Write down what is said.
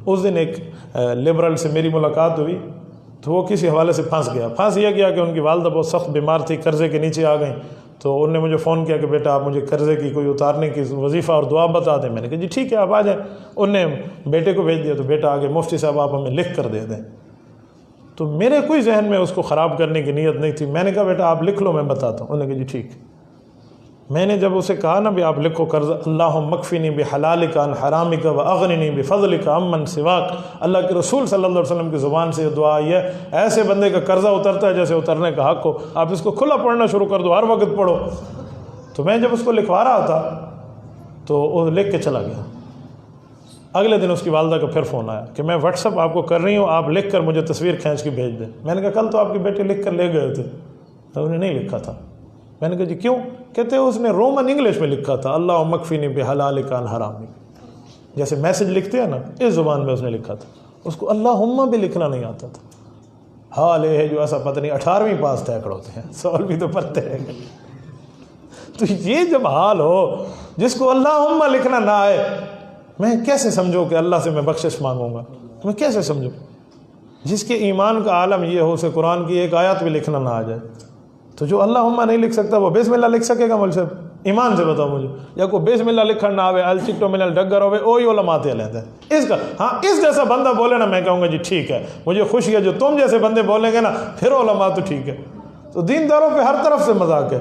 اس دن ایک لبرل سے میری ملاقات ہوئی تو وہ کسی حوالے سے پھنس یہ گیا کہ ان کی والدہ بہت سخت بیمار تھی، قرضے کے نیچے آ گئیں، تو انہوں نے مجھے فون کیا کہ بیٹا آپ مجھے قرضے کی کوئی اتارنے کی وظیفہ اور دعا بتا دیں۔ میں نے کہا جی ٹھیک ہے آپ آ جائیں۔ انہوں نے بیٹے کو بھیج دیا، تو بیٹا آگے مفتی صاحب آپ ہمیں لکھ کر دے دیں۔ تو میرے کوئی ذہن میں اس کو خراب کرنے کی نیت نہیں تھی، میں نے کہا بیٹا آپ لکھ لو میں بتاتا ہوں۔ انہوں نے کہا جی ٹھیک۔ میں نے جب اسے کہا نا بھی آپ لکھو قرض، اللہم اکفنی بحلالک عن حرامک واغننی بفضلک عمن سواک، اللہ کے رسول صلی اللہ علیہ وسلم کی زبان سے یہ دعا آئی ہے، ایسے بندے کا قرضہ اترتا ہے جیسے اترنے کا حق ہو، آپ اس کو کھلا پڑھنا شروع کر دو، ہر وقت پڑھو۔ تو میں جب اس کو لکھوا رہا تھا تو وہ لکھ کے چلا گیا۔ اگلے دن اس کی والدہ کا پھر فون آیا کہ میں واٹس ایپ آپ کو کر رہی ہوں، آپ لکھ کر مجھے تصویر کھینچ کے بھیج دیں۔ میں نے کہا کل تو آپ کے بیٹے لکھ کر لے گئے تھے۔ انہوں نے نہیں لکھا تھا۔ میں نے کہا جی کیوں؟ کہتے ہیں اس نے رومن انگلش میں لکھا تھا، اللہم اکفنی بحلالک عن حرامک، جیسے میسج لکھتے ہیں نا اس زبان میں اس نے لکھا تھا، اس کو اللہم بھی لکھنا نہیں آتا تھا۔ حال یہ ہے جو ایسا پتہ نہیں 18ویں پاس طے ہوتے ہیں، سوال بھی تو پڑھتے رہ گئے۔ تو یہ جب حال ہو جس کو اللہم لکھنا نہ آئے، میں کیسے سمجھوں کہ اللہ سے میں بخشش مانگوں گا؟ میں کیسے سمجھوں؟ جس کے ایمان کا عالم یہ ہو، اسے قرآن کی ایک آیت بھی لکھنا نہ آ جائے، تو جو اللہم نہیں لکھ سکتا وہ بسم اللہ لکھ سکے گا؟ مول صاحب ایمان سے بتاؤ مجھے، یا کوئی بسم اللہ لکھنا نہ آوے، الچٹو من الڈگر ہوئے، وہی علماء تے لیتے ہیں اس کا۔ ہاں اس جیسا بندہ بولے نا، میں کہوں گا جی ٹھیک ہے، مجھے خوشی ہے جو تم جیسے بندے بولیں گے نا، پھر علماء تو ٹھیک ہے۔ تو دینداروں پہ ہر طرف سے مذاق ہے۔